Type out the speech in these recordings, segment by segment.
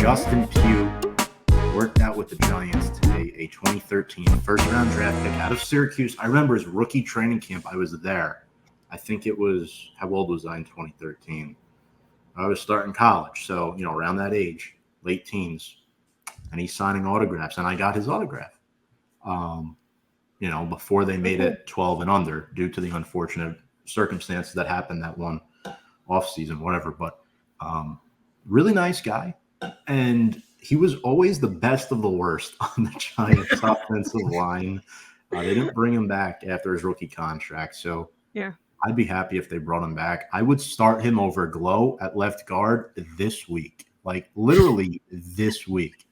Justin Pugh worked out with the Giants today, a 2013 first-round draft pick out of Syracuse. I remember his rookie training camp. I was there. I think it was, how old was I in 2013? I was starting college, so, around that age, late teens. And he's signing autographs, and I got his autograph, before they made it 12 and under due to the unfortunate circumstances that happened that one offseason, whatever. But really nice guy. And he was always the best of the worst on the Giants offensive line. They didn't bring him back after his rookie contract. So yeah, I'd be happy if they brought him back. I would start him over Glow at left guard this week. Like literally this week.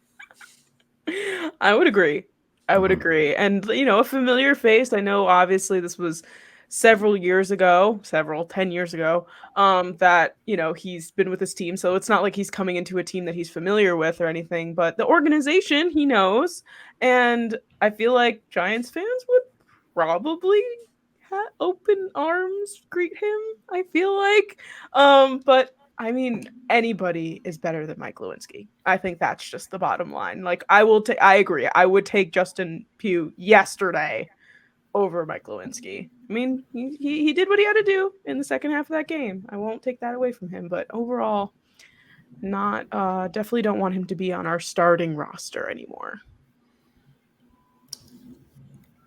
I would agree. And, a familiar face. I know obviously this was several 10 years ago, that, he's been with his team. So it's not like he's coming into a team that he's familiar with or anything, but the organization he knows. And I feel like Giants fans would probably open arms greet him, I feel like. But I mean, anybody is better than Mike Lewinsky. I think that's just the bottom line. Like, I agree. I would take Justin Pugh yesterday over Mike Lewinsky. I mean, he did what he had to do in the second half of that game. I won't take that away from him, but overall, not definitely don't want him to be on our starting roster anymore.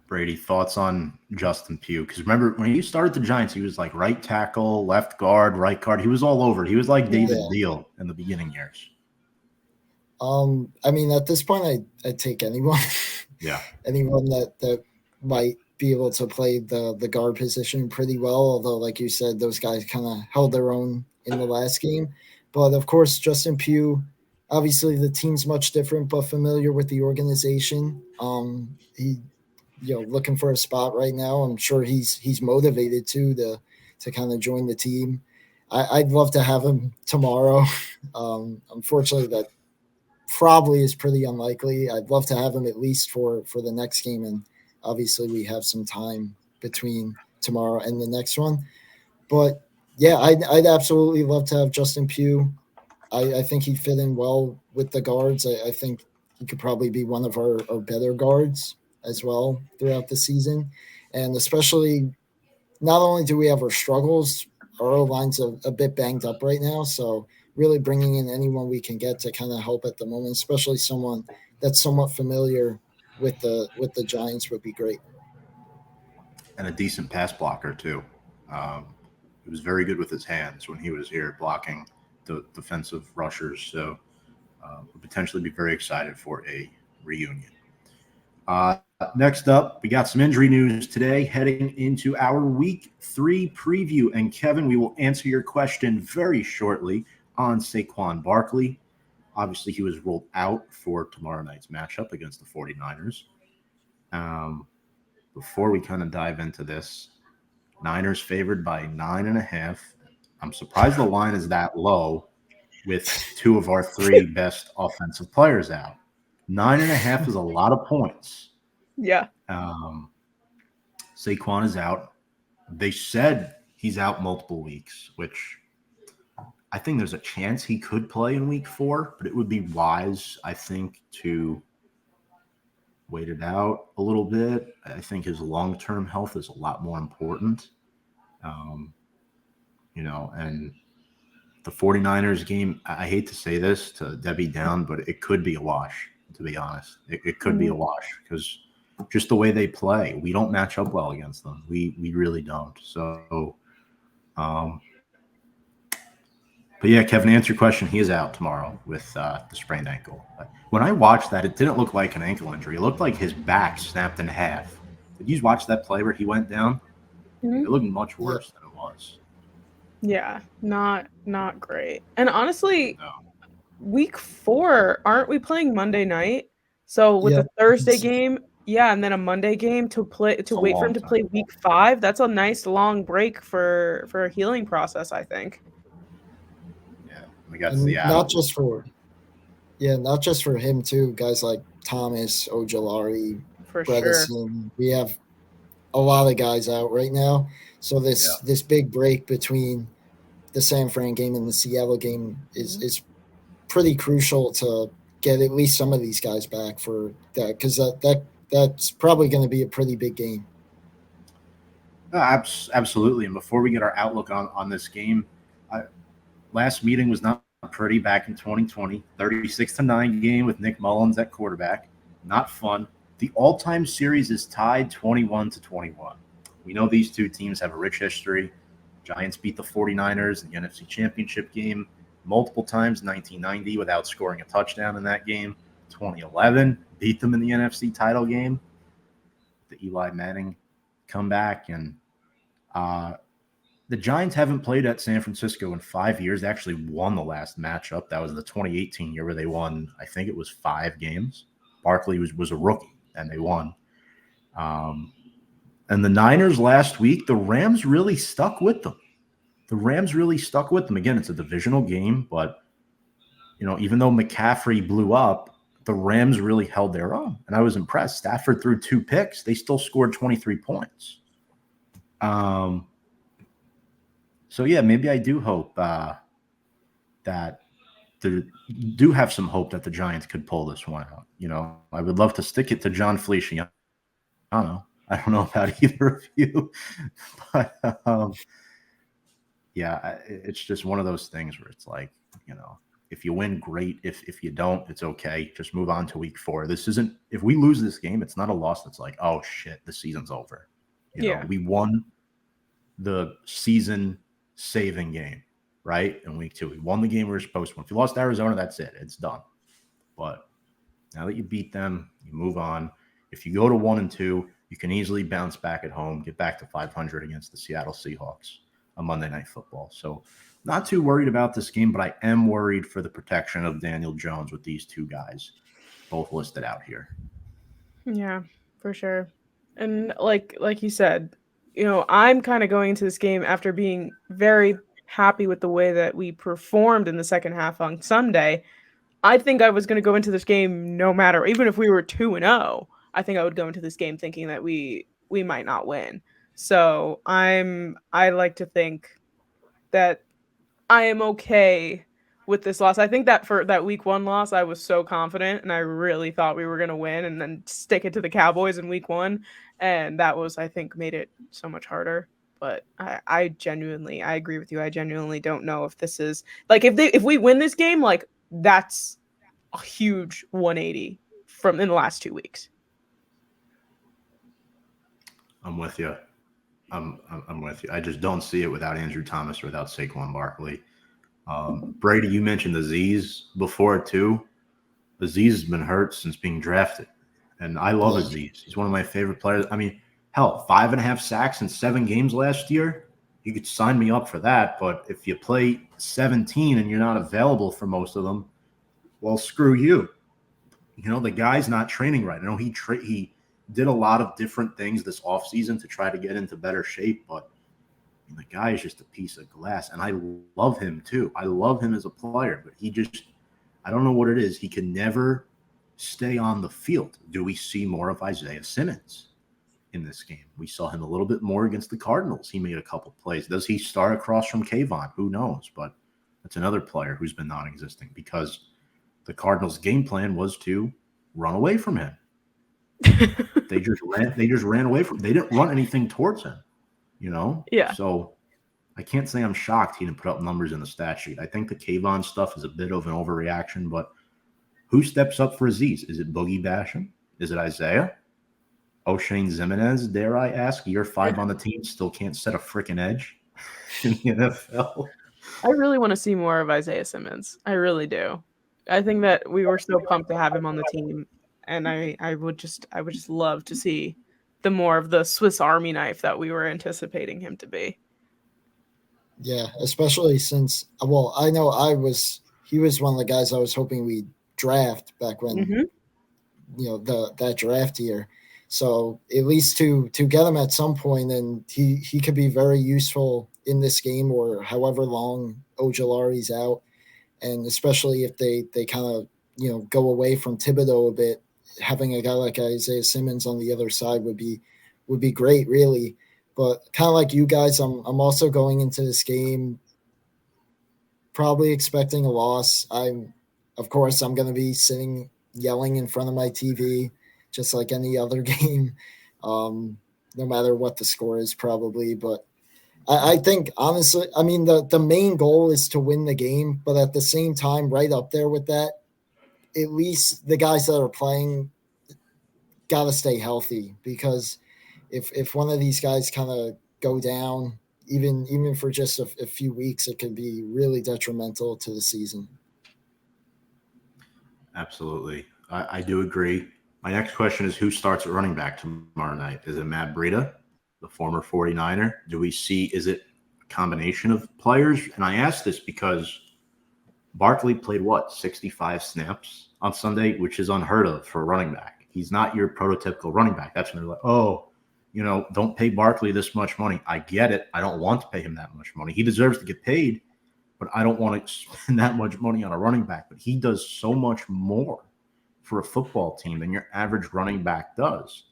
Brady, thoughts on Justin Pugh? Because remember, when he started the Giants, he was like right tackle, left guard, right guard. He was all over. He was like David Deal in the beginning years. I mean, at this point, I'd take anyone. Yeah. Anyone that might be able to play the guard position pretty well, although, like you said, those guys kind of held their own in the last game. But, of course, Justin Pugh, obviously the team's much different, but familiar with the organization. He looking for a spot right now. I'm sure he's motivated to kind of join the team. I'd love to have him tomorrow. Unfortunately, that probably is pretty unlikely. I'd love to have him at least for the next game, and obviously we have some time between tomorrow and the next one. But yeah, I'd absolutely love to have Justin Pugh. I think he'd fit in well with the guards. I think he could probably be one of our better guards as well throughout the season. And especially, not only do we have our struggles, our O-line's a bit banged up right now. So really bringing in anyone we can get to kind of help at the moment, especially someone that's somewhat familiar with the Giants, would be great. And a decent pass blocker too. He was very good with his hands when he was here blocking the defensive rushers. So we'll potentially be very excited for a reunion. Next up, we got some injury news today heading into our Week 3 preview. And Kevin, we will answer your question very shortly on Saquon Barkley. Obviously, he was ruled out for tomorrow night's matchup against the 49ers. Before we kind of dive into this, Niners favored by 9.5. I'm surprised the line is that low with two of our three best offensive players out. 9.5 is a lot of points. Yeah. Saquon is out. They said he's out multiple weeks, which I think there's a chance he could play in week 4, but it would be wise, I think, to wait it out a little bit. I think his long-term health is a lot more important. And the 49ers game, I hate to say this to Debbie Down, but it could be a wash, to be honest. It could be a wash because just the way they play, we don't match up well against them. We really don't. So, but yeah, Kevin, to answer your question, he is out tomorrow with the sprained ankle. When I watched that, it didn't look like an ankle injury. It looked like his back snapped in half. Did you watch that play where he went down? Mm-hmm. It looked much worse than it was. Yeah, not great. And honestly, week 4, aren't we playing Monday night? So with the Thursday game, and then a Monday game to wait for him to play week 5, that's a nice long break for a healing process, I think. Yeah, we got not just for him too. Guys like Thomas, Ojolari, Bredesen. Sure. We have a lot of guys out right now. So this big break between the San Fran game and the Seattle game is pretty crucial to get at least some of these guys back for that, because that's probably going to be a pretty big game. Absolutely. And before we get our outlook on this game, last meeting was not pretty back in 2020. 36-9 game with Nick Mullins at quarterback. Not fun. The all-time series is tied 21-21. We know these two teams have a rich history. Giants beat the 49ers in the NFC Championship game multiple times, 1990 without scoring a touchdown in that game. 2011 beat them in the NFC title game. The Eli Manning comeback. And the Giants haven't played at San Francisco in 5 years. They actually won the last matchup. That was the 2018 year where they won, I think it was 5 games. Barkley was a rookie, and they won. And the Niners last week, the Rams really stuck with them. Again, it's a divisional game, but, even though McCaffrey blew up, the Rams really held their own. And I was impressed. Stafford threw 2 picks. They still scored 23 points. So, yeah, maybe I do hope that do have some hope that the Giants could pull this one out. I would love to stick it to John Feliciano. I don't know about either of you, but yeah, it's just one of those things where it's like, if you win, great. If you don't, it's okay. Just move on to week 4. If we lose this game, it's not a loss that's like, oh shit, the season's over. We won the season saving game, right? In week 2, we won the game we were supposed to win. If you lost Arizona, that's it. It's done. But now that you beat them, you move on. If you go to 1-2, you can easily bounce back at home, get back to 500 against the Seattle Seahawks on Monday Night Football. So not too worried about this game, but I am worried for the protection of Daniel Jones with these 2 guys both listed out here. Yeah, for sure. And like you said, I'm kind of going into this game after being very happy with the way that we performed in the second half on Sunday. I think I was going to go into this game no matter, even if we were 2-0, I think I would go into this game thinking that we might not win. So I like to think that I am okay with this loss. I think that for that week 1 loss, I was so confident and I really thought we were going to win and then stick it to the Cowboys in week 1. And that was, I think, made it so much harder. But I agree with you. I genuinely don't know if this is like, if we win this game, like that's a huge 180 from in the last 2 weeks. I'm with you. I'm with you. I just don't see it without Andrew Thomas or without Saquon Barkley. Brady, you mentioned Aziz before too. Aziz has been hurt since being drafted, and I love Aziz. He's one of my favorite players. I mean, hell, 5.5 sacks in 7 games last year. You could sign me up for that. But if you play 17 and you're not available for most of them, well, screw you. The guy's not training right. I know he did a lot of different things this offseason to try to get into better shape, but the guy is just a piece of glass, and I love him too. I love him as a player, but I don't know what it is. He can never stay on the field. Do we see more of Isaiah Simmons in this game? We saw him a little bit more against the Cardinals. He made a couple plays. Does he start across from Kayvon? Who knows? But that's another player who's been non-existent because the Cardinals' game plan was to run away from him. They just ran away from him. They didn't run anything towards him, Yeah. So I can't say I'm shocked he didn't put up numbers in the stat sheet. I think the Kayvon stuff is a bit of an overreaction, but who steps up for Aziz? Is it Boogie Basham? Is it Isaiah? O'Shane Ximenez, dare I ask? Year 5 on the team, still can't set a freaking edge in the NFL. I really want to see more of Isaiah Simmons. I really do. I think that we were so pumped to have him on the team. And I would just love to see the more of the Swiss Army knife that we were anticipating him to be. Yeah, especially since, well, I know he was one of the guys I was hoping we'd draft back when, that draft year. So at least to get him at some point, and he could be very useful in this game or however long Ojulari's out. And especially if they kind of, go away from Thibodeau a bit, having a guy like Isaiah Simmons on the other side would be great, really. But kind of like you guys, I'm also going into this game probably expecting a loss. of course, I'm going to be sitting yelling in front of my TV, just like any other game, no matter what the score is, probably. But I think, honestly, I mean, the main goal is to win the game, but at the same time, right up there with that, at least the guys that are playing got to stay healthy, because if one of these guys kind of go down, even for just a few weeks, it could be really detrimental to the season. Absolutely. I do agree. My next question is, who starts at running back tomorrow night? Is it Matt Breida, the former 49er? Is it a combination of players? And I ask this because Barkley played 65 snaps on Sunday, which is unheard of for a running back. He's not your prototypical running back. That's when they're like, oh, don't pay Barkley this much money. I get it. I don't want to pay him that much money. He deserves to get paid, but I don't want to spend that much money on a running back. But he does so much more for a football team than your average running back does.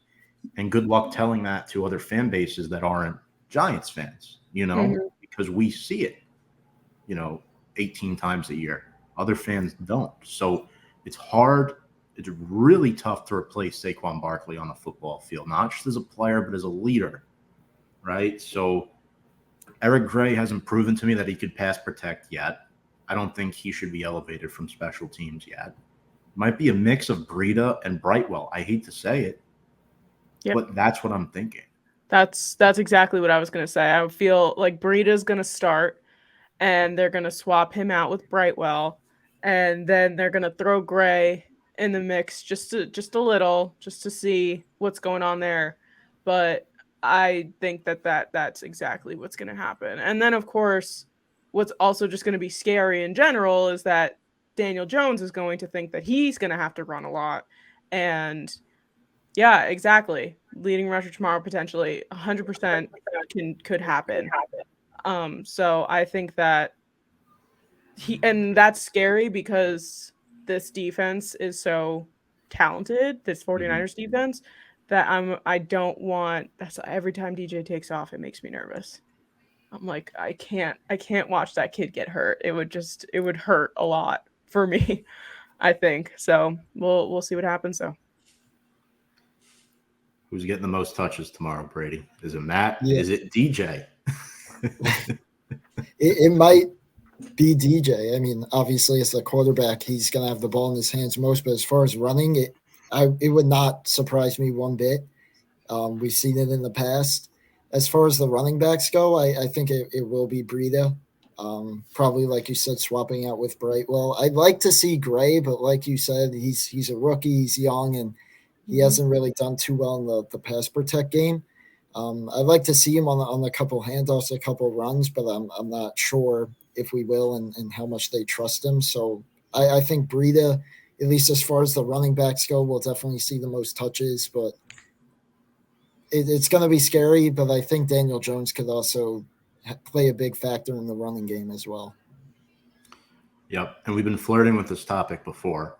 And good luck telling that to other fan bases that aren't Giants fans, because we see it, 18 times a year. Other fans don't. So it's hard. It's really tough to replace Saquon Barkley on the football field, not just as a player, but as a leader, right? So Eric Gray hasn't proven to me that he could pass protect yet. I don't think he should be elevated from special teams yet. Might be a mix of Breida and Brightwell. I hate to say it, but that's what I'm thinking. That's exactly what I was going to say. I feel like Breida's going to start, and they're going to swap him out with Brightwell, and then they're going to throw Gray in the mix just a little, just to see what's going on there. But I think that's exactly what's going to happen. And then, of course, what's also just going to be scary in general is that Daniel Jones is going to think that he's going to have to run a lot. And yeah, exactly. Leading rusher tomorrow, potentially 100% could happen. So I think that and that's scary because this defense is so talented, this 49ers defense, that I don't want. That's every time DJ takes off, it makes me nervous. I'm like, I can't watch that kid get hurt. It would hurt a lot for me, I think. So we'll see what happens though. Who's getting the most touches tomorrow, Brady? Is it Matt? Yeah. Is it DJ? It might be DJ. I mean, obviously, as the quarterback, he's going to have the ball in his hands most. But as far as running, it would not surprise me one bit. We've seen it in the past. As far as the running backs go, I think it will be Breida. Probably, like you said, swapping out with Brightwell. I'd like to see Gray, but like you said, he's a rookie. He's young, and he hasn't really done too well in the pass protect game. I'd like to see him on a couple handoffs, a couple runs, but I'm not sure if we will and how much they trust him. So I think Breida, at least as far as the running backs go, will definitely see the most touches, but it's going to be scary. But I think Daniel Jones could also play a big factor in the running game as well. Yep, and we've been flirting with this topic before.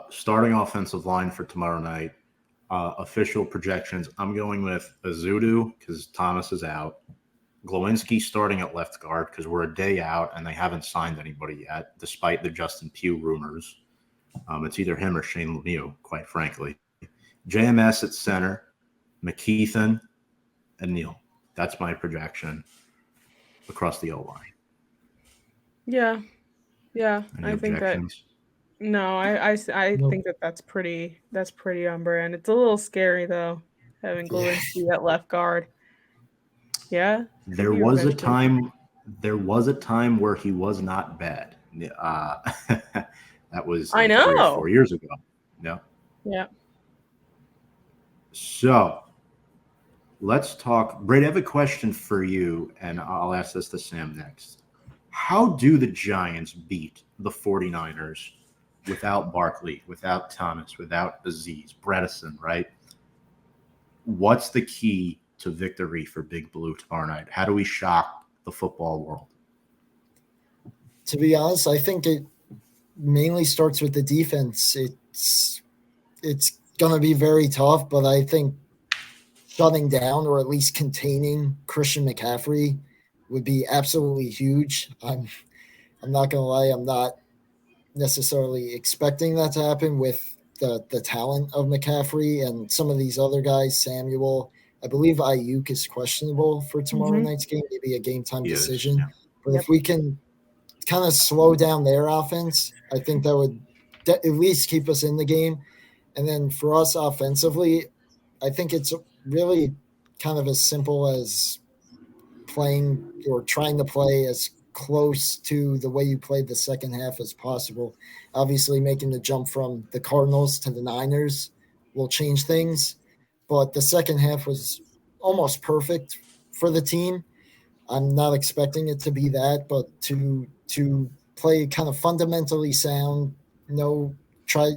Starting offensive line for tomorrow night, official projections, I'm going with Azudu because Thomas is out. Glowinski starting at left guard because we're a day out and they haven't signed anybody yet, despite the Justin Pugh rumors. It's either him or Shane Lemieux, quite frankly. JMS at center, McKeithen, and Neal. That's my projection across the O-line. Yeah. Any objections? No, I think that's pretty on brand. It's a little scary though, having Glowinski at left guard. Yeah. There was a time where he was not bad. That was 3 or 4 years ago. No. Yeah. So let's talk. Brady, I have a question for you, and I'll ask this to Sam next. How do the Giants beat the 49ers without Barkley, without Thomas, without Aziz, Bredesen, right? What's the key to victory for Big Blue tomorrow night? How do we shock the football world? To be honest, I think it mainly starts with the defense. It's going to be very tough, but I think shutting down or at least containing Christian McCaffrey would be absolutely huge. I'm not going to lie, I'm not necessarily expecting that to happen with the talent of McCaffrey and some of these other guys. Samuel, I believe Ayuk is questionable for tomorrow night's game, maybe a game time He is, decision. yeah. But if we can kind of slow down their offense, I think that would at least keep us in the game. And then for us offensively, I think it's really kind of as simple as playing or trying to play as close to the way you played the second half as possible. Obviously, making the jump from the Cardinals to the Niners will change things, but the second half was almost perfect for the team. I'm not expecting it to be that, but to play kind of fundamentally sound, try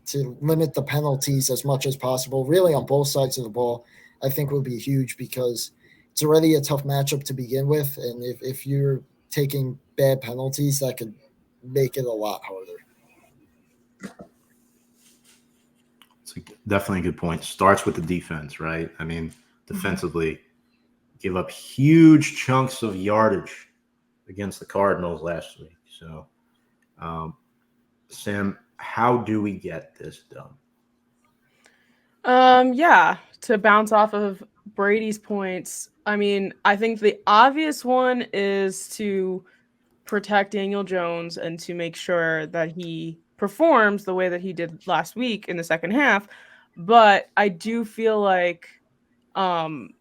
to limit the penalties as much as possible, really on both sides of the ball, I think will be huge because it's already a tough matchup to begin with. And if you're taking bad penalties, that could make it a lot harder. It's definitely a good point. Starts with the defense, right? I mean, defensively, give up huge chunks of yardage against the Cardinals last week. So, Sam, how do we get this done? Yeah, to bounce off of Brady's points, I mean, I think the obvious one is to protect Daniel Jones and to make sure that he performs the way that he did last week in the second half. But I do feel like um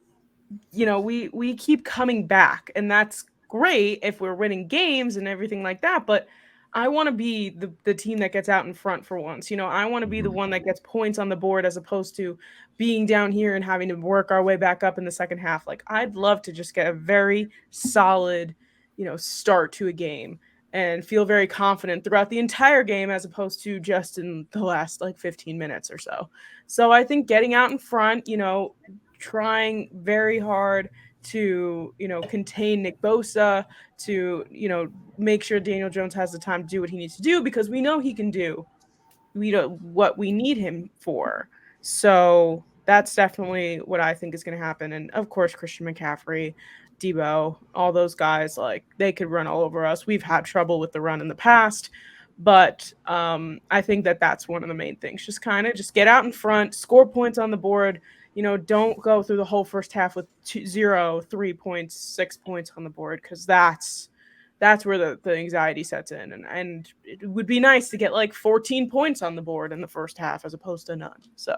we keep coming back, and that's great if we're winning games and everything like that, but I want to be the team that gets out in front for once. I want to be the one that gets points on the board as opposed to being down here and having to work our way back up in the second half. Like, I'd love to just get a very solid, start to a game and feel very confident throughout the entire game as opposed to just in the last like 15 minutes or so. So I think getting out in front, trying very hard to, contain Nick Bosa, to, make sure Daniel Jones has the time to do what he needs to do because we know he can do what we need him for. So that's definitely what I think is going to happen. And of course, Christian McCaffrey, Debo, all those guys, like, they could run all over us. We've had trouble with the run in the past, but I think that that's one of the main things. Just get out in front, score points on the board. Don't go through the whole first half with 0, 3 points, 6 points on the board, because that's where the anxiety sets in. And it would be nice to get like 14 points on the board in the first half as opposed to none. So,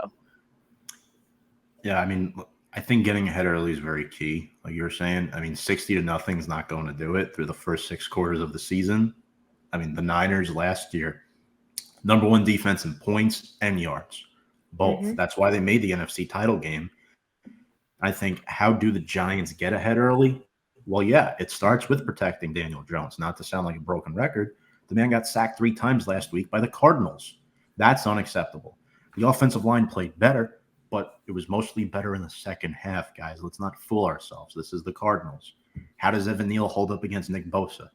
yeah, I mean, I think getting ahead early is very key. Like you were saying, I mean, 60-0 is not going to do it through the first 6 quarters of the season. I mean, the Niners last year, number 1 defense in points and yards, both. That's why they made the NFC title game. I think, how do the Giants get ahead early? Well, yeah, it starts with protecting Daniel Jones. Not to sound like a broken record, the man got sacked 3 times last week by the Cardinals. That's unacceptable. The offensive line played better, but it was mostly better in the second half, guys. Let's not fool ourselves. This is the Cardinals. How does Evan Neal hold up against Nick Bosa?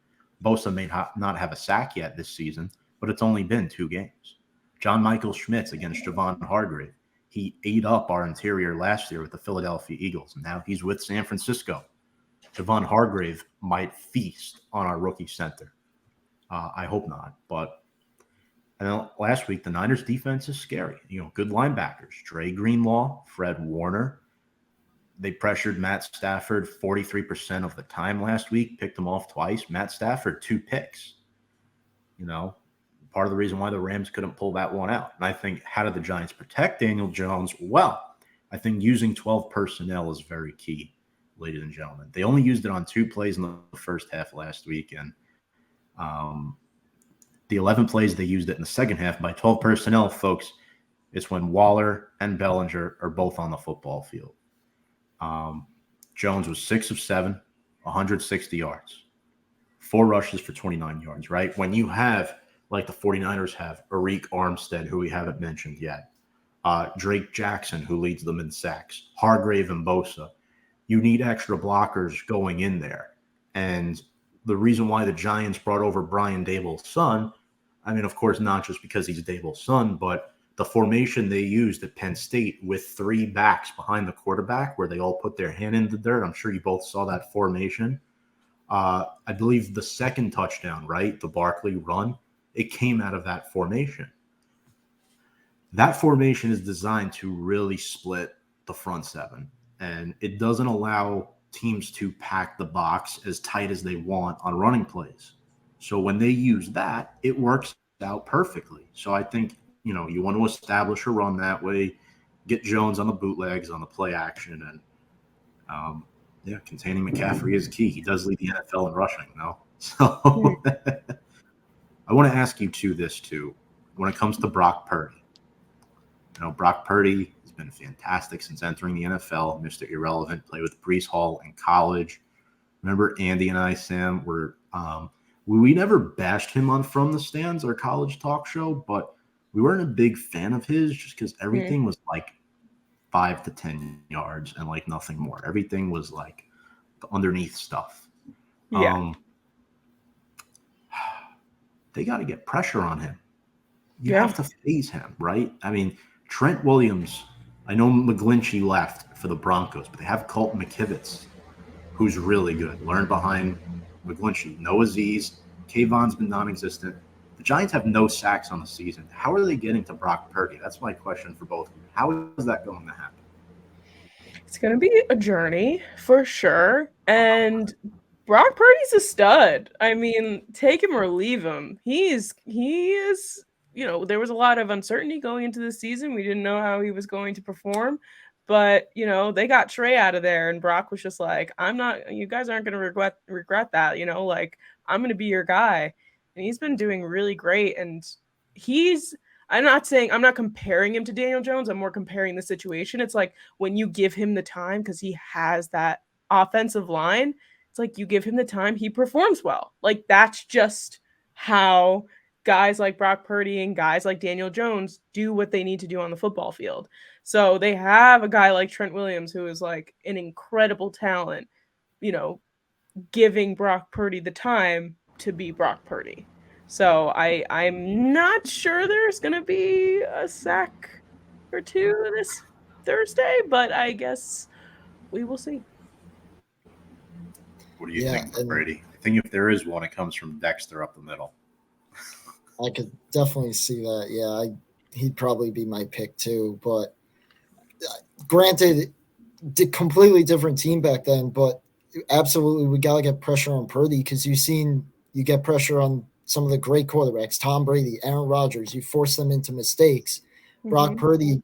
Bosa may not have a sack yet this season, but it's only been 2 games. John Michael Schmitz against Javon Hargrave. He ate up our interior last year with the Philadelphia Eagles, and now he's with San Francisco. Javon Hargrave might feast on our rookie center. I hope not. But last week, the Niners defense is scary. Good linebackers. Dre Greenlaw, Fred Warner. They pressured Matt Stafford 43% of the time last week, picked him off twice. Matt Stafford, 2 picks. Part of the reason why the Rams couldn't pull that one out. And I think, how did the Giants protect Daniel Jones? Well, I think using 12 personnel is very key, ladies and gentlemen. They only used it on 2 plays in the first half last week, and the 11 plays they used it in the second half. By 12 personnel, folks, it's when Waller and Bellinger are both on the football field. Jones was 6 of 7, 160 yards, 4 rushes for 29 yards, right? When you have, like the 49ers have, Arik Armstead, who we haven't mentioned yet, Drake Jackson, who leads them in sacks, Hargrave and Bosa, you need extra blockers going in there. And the reason why the Giants brought over Brian Daboll's son, I mean, of course, not just because he's Daboll's son, but the formation they used at Penn State with 3 backs behind the quarterback where they all put their hand in the dirt. I'm sure you both saw that formation. I believe the second touchdown, right, the Barkley run, It came out of that formation. That formation is designed to really split the front seven, and it doesn't allow teams to pack the box as tight as they want on running plays. So when they use that, it works out perfectly. So I think, you want to establish a run that way, get Jones on the bootlegs, on the play action, and containing McCaffrey is key. He does lead the NFL in rushing, So I want to ask you this too. When it comes to Brock Purdy, Brock Purdy has been fantastic since entering the NFL. Mr. Irrelevant, played with Breece Hall in college. Remember Andy and I, Sam, we never bashed him on From the Stands, our college talk show, but we weren't a big fan of his just because everything was like 5 to 10 yards and like nothing more. Everything was like the underneath stuff. Yeah. They got to get pressure on him. You have to phase him, right? I mean, Trent Williams, I know McGlinchey left for the Broncos, but they have Colt McKivitz, who's really good. Learned behind McGlinchey. No Aziz. Kayvon's been non-existent. The Giants have no sacks on the season. How are they getting to Brock Purdy? That's my question for both of you. How is that going to happen? It's going to be a journey for sure. And Brock Purdy's a stud. I mean, take him or leave him. He is, there was a lot of uncertainty going into the season. We didn't know how he was going to perform. But, they got Trey out of there, and Brock was just like, you guys aren't going to regret that, I'm going to be your guy. And he's been doing really great. And I'm not comparing him to Daniel Jones. I'm more comparing the situation. It's like when you give him the time, because he has that offensive line, it's like you give him the time, he performs well. Like that's just how guys like Brock Purdy and guys like Daniel Jones do what they need to do on the football field. So they have a guy like Trent Williams, who is like an incredible talent, giving Brock Purdy the time to be Brock Purdy. So I'm not sure there's going to be a sack or two this Thursday, but I guess we will see. What do you think, Brady? I think if there is one, it comes from Dexter up the middle. I could definitely see that. Yeah, he'd probably be my pick too. But granted, completely different team back then. But absolutely, we got to get pressure on Purdy because you get pressure on some of the great quarterbacks, Tom Brady, Aaron Rodgers. You force them into mistakes. Mm-hmm. Brock Purdy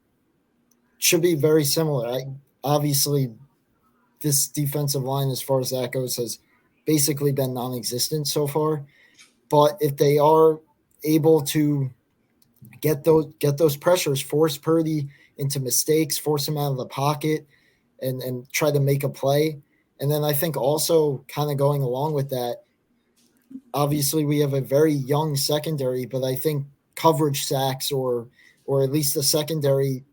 should be very similar. Obviously, this defensive line, as far as that goes, has basically been non-existent so far. But if they are able to get those pressures, force Purdy into mistakes, force him out of the pocket, and try to make a play. And then I think also kind of going along with that, obviously we have a very young secondary, but I think coverage sacks or at least the secondary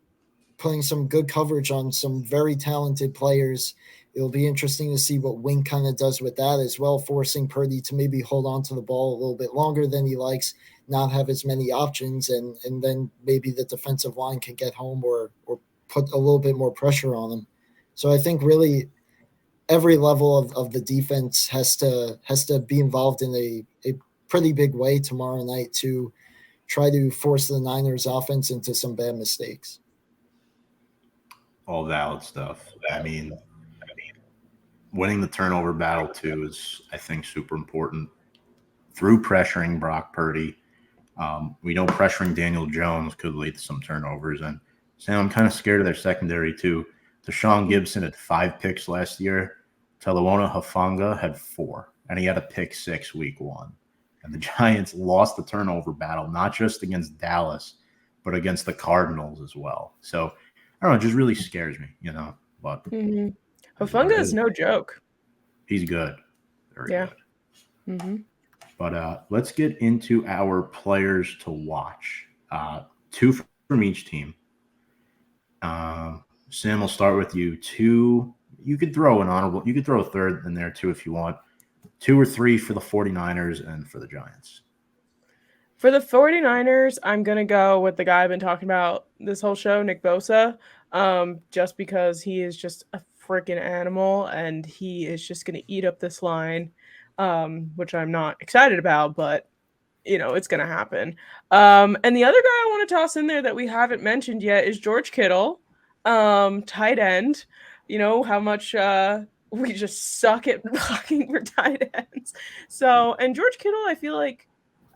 putting some good coverage on some very talented players. It'll be interesting to see what Wink kind of does with that as well, forcing Purdy to maybe hold on to the ball a little bit longer than he likes, not have as many options, and then maybe the defensive line can get home or put a little bit more pressure on him. So I think really every level of the defense has to be involved in a pretty big way tomorrow night to try to force the Niners offense into some bad mistakes. All valid stuff. I mean, winning the turnover battle too is, I think, super important. Through pressuring Brock Purdy, we know pressuring Daniel Jones could lead to some turnovers. And Sam, I'm kind of scared of their secondary too. Deshaun Gibson had 5 picks last year. Talawona Hufanga had 4, and he had a pick 6 week 1. And the Giants lost the turnover battle, not just against Dallas, but against the Cardinals as well. So I don't know, it just really scares me, But Hufanga is no joke. He's good. Very good. Mm-hmm. But let's get into our players to watch. 2 from each team. Sam, we'll start with you. 2, you could throw a third in there too if you want. 2 or 3 for the 49ers and for the Giants. For the 49ers, I'm going to go with the guy I've been talking about this whole show, Nick Bosa, just because he is just a freaking animal and he is just going to eat up this line, which I'm not excited about, but it's going to happen. And the other guy I want to toss in there that we haven't mentioned yet is George Kittle, tight end. You know how much we just suck at blocking for tight ends. So, and George Kittle, I feel like,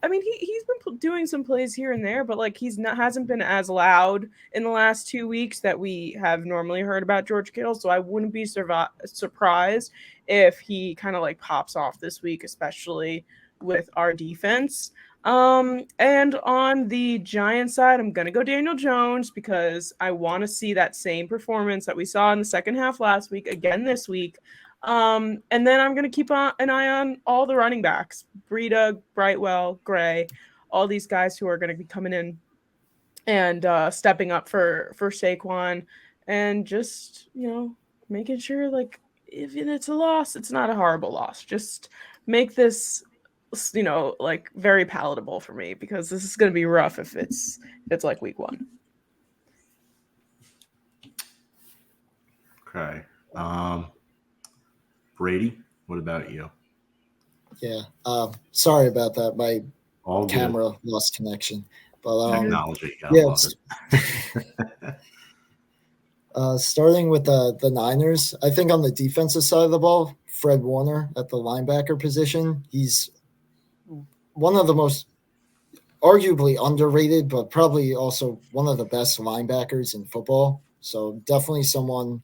I mean, he's been doing some plays here and there, but like hasn't been as loud in the last 2 weeks that we have normally heard about George Kittle. So I wouldn't be surprised if he kind of like pops off this week, especially with our defense. And on the Giants side, I'm gonna go Daniel Jones because I want to see that same performance that we saw in the second half last week again this week. And then I'm going to keep an eye on all the running backs, Breida, Brightwell, Gray, all these guys who are going to be coming in and stepping up for Saquon, and just, making sure, like, if it's a loss, it's not a horrible loss. Just make this, like, very palatable for me, because this is going to be rough if it's like week 1. Okay. Brady, what about you? Yeah. Sorry about that. My All camera good. lost connection. But Technology. yeah, Love it. starting with the Niners, I think on the defensive side of the ball, Fred Warner at the linebacker position, he's one of the most arguably underrated, but probably also one of the best linebackers in football. So definitely someone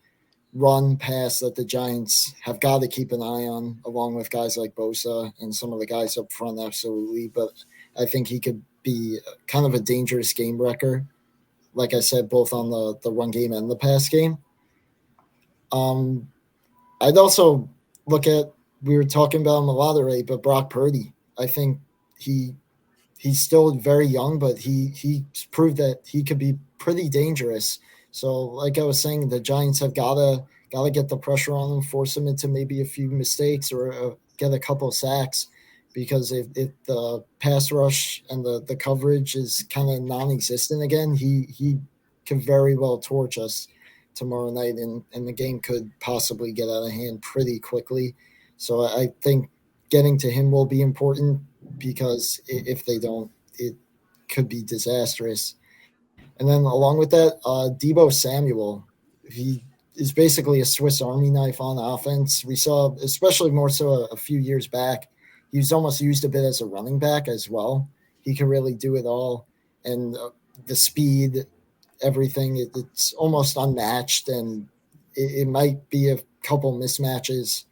run pass that the Giants have got to keep an eye on, along with guys like Bosa and some of the guys up front, absolutely. But I think he could be kind of a dangerous game wrecker, like I said, both on the run game and the pass game. I'd also look at, we were talking about him a lot already, but Brock Purdy. I think he's still very young, but he's proved that he could be pretty dangerous. So, like I was saying, the Giants have gotta get the pressure on him, force him into maybe a few mistakes or get a couple of sacks, because if the pass rush and the coverage is kind of non-existent again, he can very well torch us tomorrow night, and the game could possibly get out of hand pretty quickly. So I think getting to him will be important, because if they don't, it could be disastrous. And then along with that, Debo Samuel, he is basically a Swiss Army knife on offense. We saw, especially more so a few years back, he was almost used a bit as a running back as well. He can really do it all. And the speed, everything, it's almost unmatched. And it might be a couple mismatches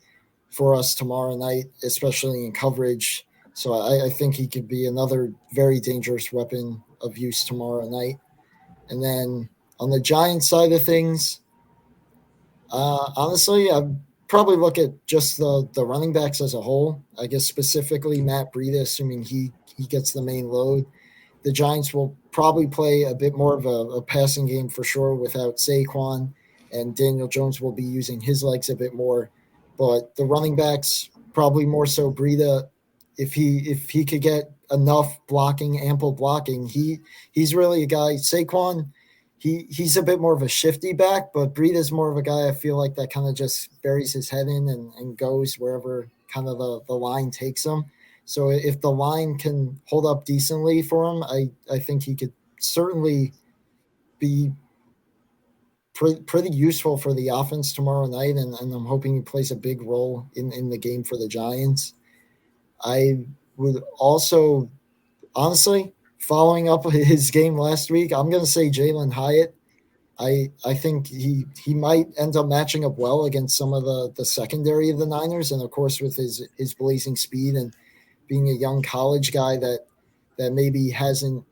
for us tomorrow night, especially in coverage. So I think he could be another very dangerous weapon of use tomorrow night. And then on the Giants side of things, honestly, I'd probably look at just the running backs as a whole. I guess specifically Matt Breida, assuming he gets the main load. The Giants will probably play a bit more of a passing game for sure without Saquon, and Daniel Jones will be using his legs a bit more. But the running backs, probably more so Breida, if he could get enough blocking, ample blocking, he's really a guy. Saquon, he's a bit more of a shifty back, but Breida's more of a guy I feel like that kind of just buries his head in and goes wherever kind of the line takes him. So if the line can hold up decently for him, I think he could certainly be pretty useful for the offense tomorrow night, and I'm hoping he plays a big role in the game for the Giants. I would also, honestly, following up his game last week, I'm going to say Jalen Hyatt. I think he might end up matching up well against some of the secondary of the Niners, and of course with his blazing speed and being a young college guy that maybe hasn't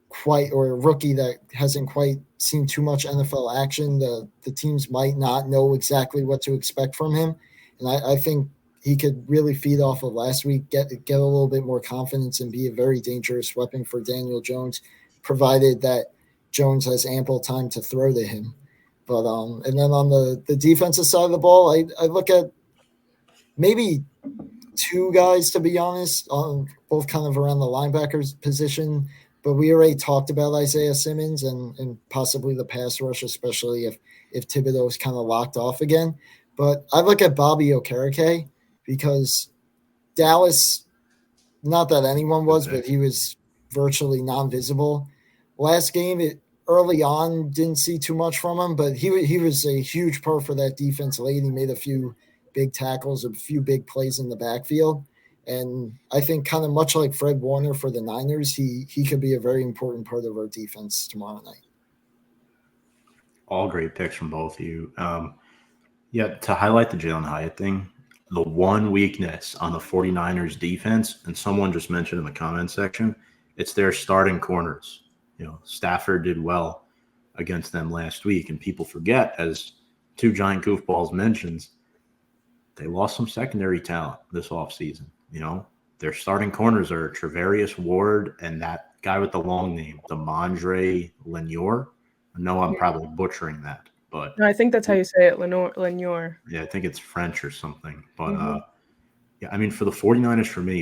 quite, or a rookie that hasn't quite seen too much NFL action, the teams might not know exactly what to expect from him. And I think he could really feed off of last week, get a little bit more confidence, and be a very dangerous weapon for Daniel Jones, provided that Jones has ample time to throw to him. But and then on the defensive side of the ball, I look at maybe two guys, to be honest, both kind of around the linebackers position. But we already talked about Isaiah Simmons and possibly the pass rush, especially if Thibodeau's kind of locked off again. But I look at Bobby Okereke, because Dallas not that anyone was, Okay. but he was virtually non-visible. Last game, early on, didn't see too much from him, but he was a huge part for that defense late. He made a few big tackles, a few big plays in the backfield. And I think kind of much like Fred Warner for the Niners, he could be a very important part of our defense tomorrow night. All great picks from both of you. Yeah, to highlight the Jalen Hyatt thing, the one weakness on the 49ers defense, and someone just mentioned in the comment section, it's their starting corners. Stafford did well against them last week, and people forget, as two giant goofballs mentions, they lost some secondary talent this offseason. Their starting corners are Trevarius Ward and that guy with the long name, Demondre Lenoir. I know I'm probably butchering that, but No, I think that's how you say it, Lenoir. yeah, I think it's French or something. But yeah, I mean, for the 49ers, for me,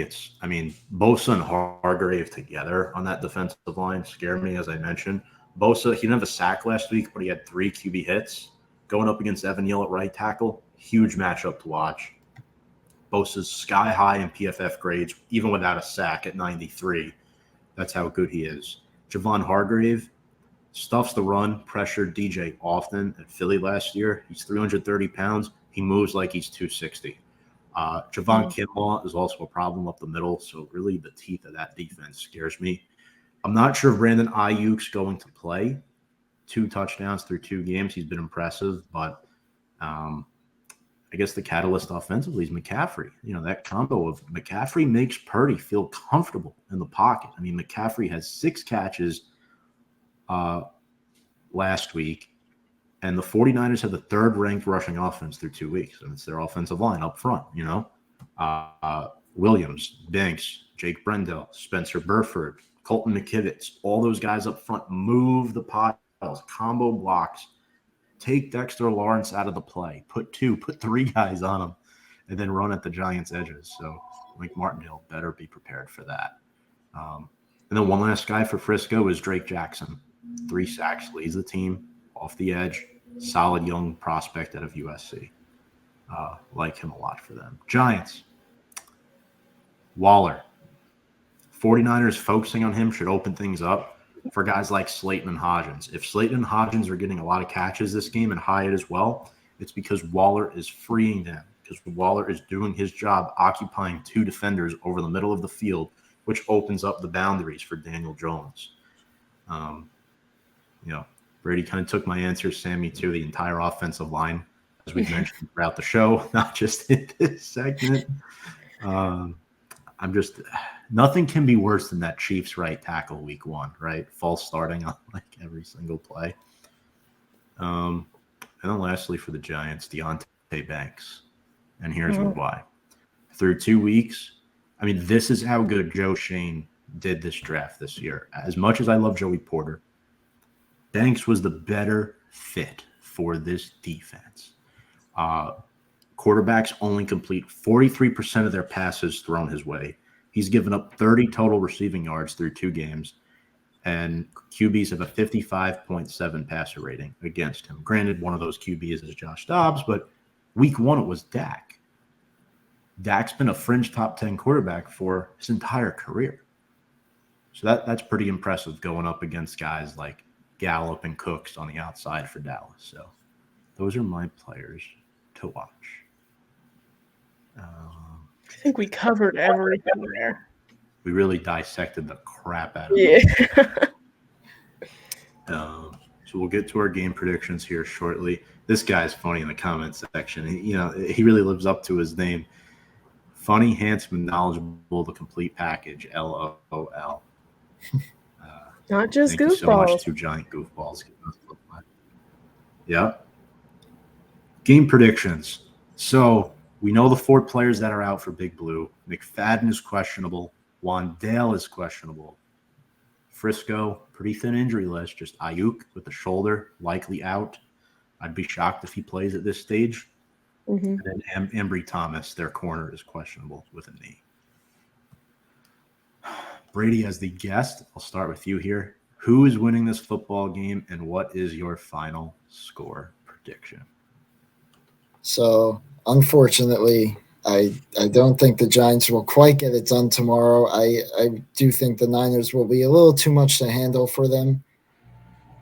Bosa and Hargrave together on that defensive line scared me, as I mentioned. Bosa, he didn't have a sack last week, but he had 3 QB hits going up against Evan Neal at right tackle. Huge matchup to watch. Bosa's sky high in PFF grades, even without a sack at 93. That's how good he is. Javon Hargrave stuffs the run, pressured DJ often at Philly last year. He's 330 pounds. He moves like he's 260. Javon Kinlaw is also a problem up the middle, so really the teeth of that defense scares me. I'm not sure if Brandon Ayuk's going to play. 2 touchdowns through 2 games. He's been impressive, but I guess the catalyst offensively is McCaffrey. That combo of McCaffrey makes Purdy feel comfortable in the pocket. I mean, McCaffrey has 6 catches last week, and the 49ers have the 3rd-ranked rushing offense through 2 weeks, and it's their offensive line up front. Williams, Banks, Jake Brendel, Spencer Burford, Colton McKivitz, all those guys up front move the piles, combo blocks, take Dexter Lawrence out of the play, put 3 guys on him, and then run at the Giants' edges. So Mike Martindale better be prepared for that. And then one last guy for Frisco is Drake Jackson. 3 sacks, leads the team off the edge. Solid young prospect out of USC. Like him a lot for them. Giants. Waller. 49ers focusing on him should open things up for guys like Slayton and Hodgins. If Slayton and Hodgins are getting a lot of catches this game, and Hyatt as well, it's because Waller is freeing them, because Waller is doing his job occupying 2 defenders over the middle of the field, which opens up the boundaries for Daniel Jones. Brady kind of took my answer, Sammy, to the entire offensive line, as we've mentioned throughout the show, not just in this segment. Nothing can be worse than that Chiefs right tackle week 1, right? False starting on like every single play. And then lastly for the Giants, Deontay Banks. And here's why. Through 2 weeks, I mean, this is how good Joe Shane did this draft this year. As much as I love Joey Porter, Banks was the better fit for this defense. Quarterbacks only complete 43% of their passes thrown his way. He's given up 30 total receiving yards through 2 games, and QBs have a 55.7 passer rating against him. Granted, one of those QBs is Josh Dobbs, but week 1 it was Dak. Dak's been a fringe top 10 quarterback for his entire career. So that's pretty impressive going up against guys like Gallup and Cooks on the outside for Dallas. So those are my players to watch. I think we covered everything there. We really dissected the crap out of it. So we'll get to our game predictions here shortly. This guy's funny in the comments section. He really lives up to his name. Funny, handsome, and knowledgeable, the complete package, LOL. Not just Thank goofballs. you so much, 2 giant goofballs. Yeah. Game predictions. So we know the 4 players that are out for Big Blue. McFadden is questionable. Wandale is questionable. Frisco, pretty thin injury list. Just Ayuk with the shoulder, likely out. I'd be shocked if he plays at this stage. And then Embry Thomas, their corner, is questionable with a knee. Brady, as the guest, I'll start with you here. Who is winning this football game, and what is your final score prediction? So, unfortunately, I don't think the Giants will quite get it done tomorrow. I do think the Niners will be a little too much to handle for them.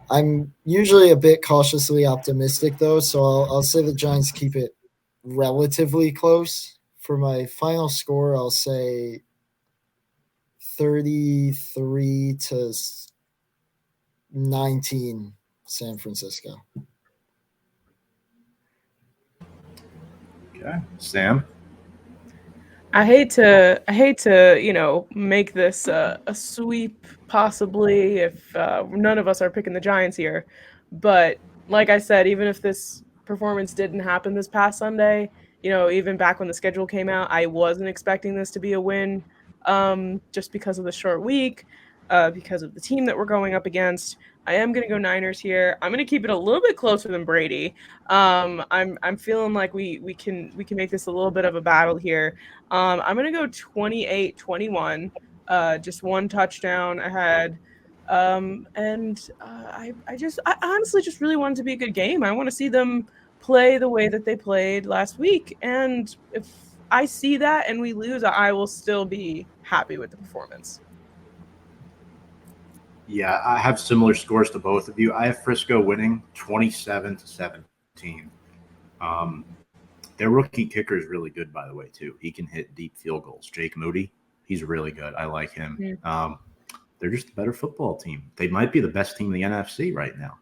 I'm usually a bit cautiously optimistic, though, so I'll say the Giants keep it relatively close. For my final score, I'll say 33 to 19 San Francisco. Okay. Sam? I hate to, make this a sweep possibly if none of us are picking the Giants here. But like I said, even if this performance didn't happen this past Sunday, even back when the schedule came out, I wasn't expecting this to be a win, just because of the short week, because of the team that we're going up against. I am going to go Niners here. I'm going to keep it a little bit closer than Brady. I'm feeling like we can make this a little bit of a battle here. I'm going to go 28-21, just one touchdown ahead. I honestly just really want it to be a good game. I want to see them play the way that they played last week. And if I see that and we lose, I will still be happy with the performance. Yeah, I have similar scores to both of you. I have Frisco winning 27-17. Their rookie kicker is really good, by the way, too. He can hit deep field goals. Jake Moody, he's really good. I like him. They're just a better football team. They might be the best team in the NFC right now.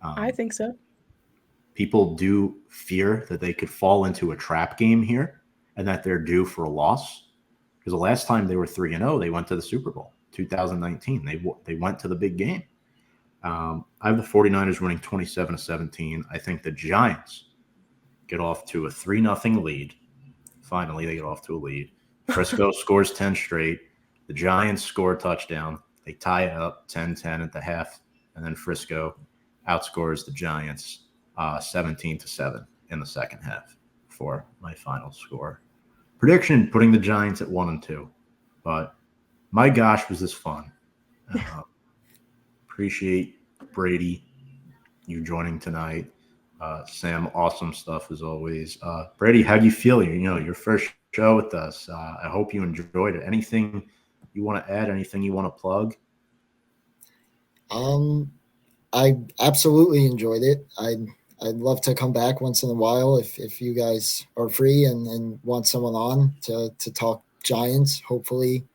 I think so. People do fear that they could fall into a trap game here and that they're due for a loss. Because the last time they were 3-0, they went to the Super Bowl, 2019. They went to the big game. I have the 49ers winning 27-17. I think the Giants get off to a 3-0 lead. Finally, they get off to a lead. Frisco scores 10 straight. The Giants score a touchdown. They tie it up 10-10 at the half. And then Frisco outscores the Giants 17-7 in the second half for my final score. Prediction, putting the Giants at 1-2. But my gosh, was this fun. Appreciate Brady, you joining tonight. Sam, awesome stuff as always. Brady, how do you feel? Your first show with us. I hope you enjoyed it. Anything you want to add? Anything you want to plug? I absolutely enjoyed it. I'd love to come back once in a while if you guys are free and want someone on to talk Giants. Hopefully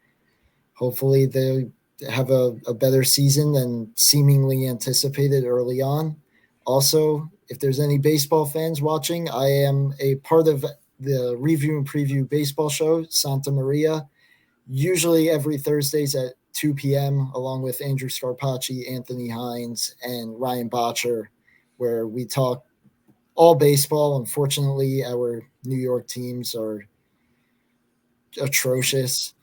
they have a better season than seemingly anticipated early on. Also, if there's any baseball fans watching, I am a part of the review and preview baseball show, Santa Maria, usually every Thursdays at 2 p.m., along with Andrew Scarpacci, Anthony Hines, and Ryan Botcher, where we talk all baseball. Unfortunately, our New York teams are atrocious.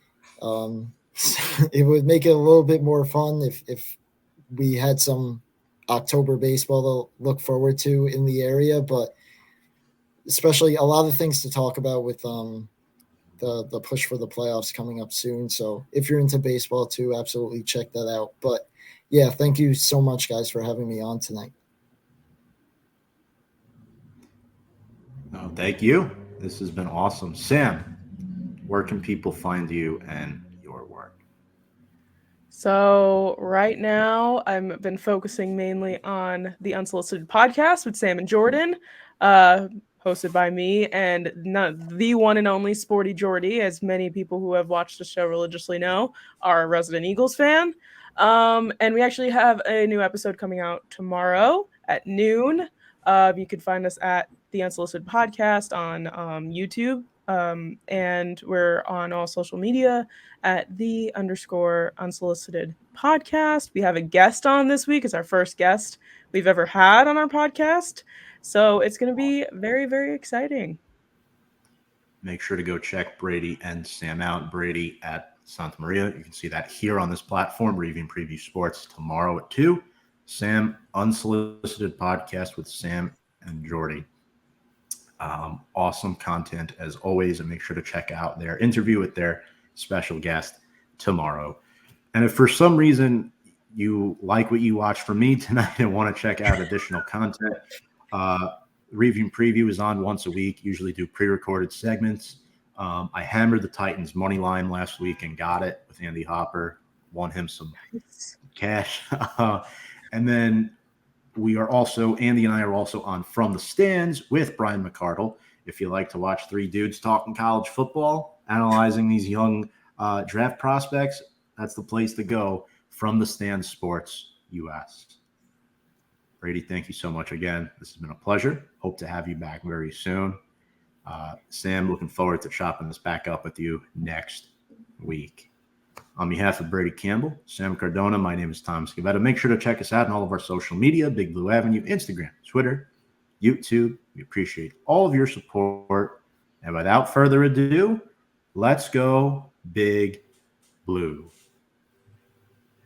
It would make it a little bit more fun if we had some October baseball to look forward to in the area, but especially a lot of things to talk about with the push for the playoffs coming up soon. So if you're into baseball too, absolutely check that out. But yeah, thank you so much, guys, for having me on tonight. Oh, thank you. This has been awesome. Sam, where can people find you and your work? So right now, I've been focusing mainly on the Unsolicited podcast with Sam and Jordan, hosted by me and the one and only Sporty Jordy, as many people who have watched the show religiously know, are a resident Eagles fan. And we actually have a new episode coming out tomorrow at noon. You can find us at the Unsolicited podcast on YouTube. And we're on all social media at _unsolicited podcast. We have a guest on this week. It's our first guest we've ever had on our podcast. So it's going to be very, very exciting. Make sure to go check Brady and Sam out. Brady at Santa Maria. You can see that here on this platform, Review and Preview Sports, tomorrow at 2. Sam, Unsolicited podcast with Sam and Jordy. Awesome content as always, and make sure to check out their interview with their special guest tomorrow. And if for some reason you like what you watched from me tonight and want to check out additional content, Review and Preview is on once a week. Usually do pre-recorded segments I hammered the Titans money line last week and got it with Andy Hopper. Won him some cash. And then Andy and I are also on From the Stands with Brian McCardle. If you like to watch three dudes talking college football, analyzing these young draft prospects, that's the place to go. From the Stands Sports US. Brady, thank you so much again. This has been a pleasure. Hope to have you back very soon. Sam, looking forward to chopping this back up with you next week. On behalf of Brady Campbell, Sam Cardona, my name is Tom Scavetta. Make sure to check us out on all of our social media, Big Blue Avenue, Instagram, Twitter, YouTube. We appreciate all of your support. And without further ado, let's go Big Blue.